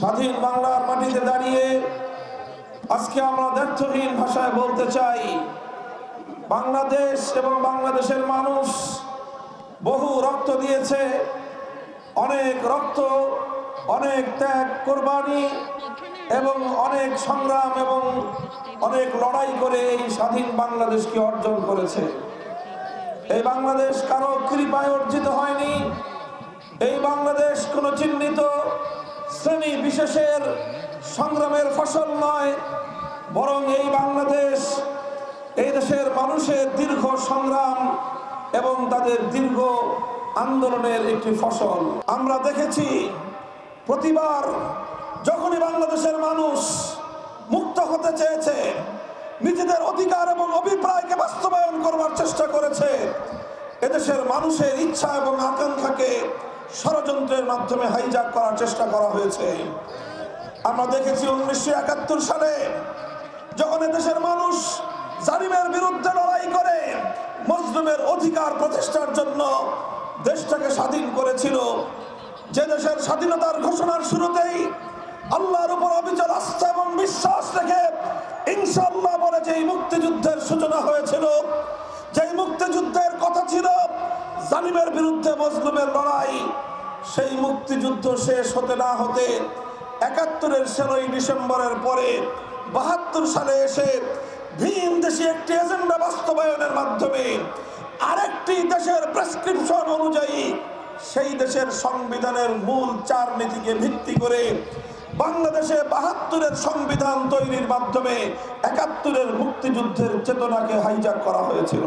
স্বাধীন বাংলার মাটিতে দাঁড়িয়ে আজকে আমরা দ্ব্যর্থহীন ভাষায় বলতে চাই, বাংলাদেশ এবং বাংলাদেশের মানুষ বহু রক্ত দিয়েছে, অনেক রক্ত, অনেক ত্যাগ, কোরবানি এবং অনেক সংগ্রাম এবং অনেক লড়াই করে এই স্বাধীন বাংলাদেশকে অর্জন করেছে। এই বাংলাদেশ কারো কৃপায় অর্জিত হয়নি। এই বাংলাদেশ কোনো চিহ্নিত শ্রেণী বিশেষের সংগ্রামের ফসল নয়, বরং এই বাংলাদেশ এই দেশের মানুষের দীর্ঘ সংগ্রাম এবং তাদের দীর্ঘ আন্দোলনের একটি ফসল। আমরা দেখেছি প্রতিবার যখনই বাংলাদেশের মানুষ মুক্ত হতে চেয়েছে, নিজেদের অধিকার এবং অভিপ্রায়কে বাস্তবায়ন করবার চেষ্টা করেছে, এদেশের মানুষের ইচ্ছা এবং আকাঙ্ক্ষাকে ষড়যন্ত্রের মাধ্যমে হাইজ্যাক করার চেষ্টা করা হয়েছে। আমরা দেখেছি 1971 সালে যখন এদেশের মানুষ জালিমের বিরুদ্ধে লড়াই করে মজলুমের অধিকার প্রতিষ্ঠার জন্য দেশটাকে স্বাধীন করেছিল, যে দেশের স্বাধীনতার ঘোষণার শুরুতেই আল্লাহর উপর অবিচল আস্থা এবং বিশ্বাস রেখে ইনশাআল্লাহ বলে যে মুক্তিযুদ্ধের সূচনা হয়েছিল, যেই মুক্তিযুদ্ধের কথা ছিল জালিমের বিরুদ্ধে মজলুমের লড়াই, সেই মুক্তিযুদ্ধ শেষ হতে না হতে 71-এর 16 ডিসেম্বরের পরে 72 সালে এসে ভিন দেশি একটি এজেন্ডা বাস্তবায়নের মাধ্যমে আরেকটি দেশের প্রেসক্রিপশন অনুযায়ী সেই দেশের সংবিধানের মূল 4 নীতিকে ভিত্তি করে বাংলাদেশে 72-এর সংবিধান তৈরির মাধ্যমে 71-এর মুক্তিযুদ্ধের চেতনাকে হাইজ্যাক করা হয়েছিল।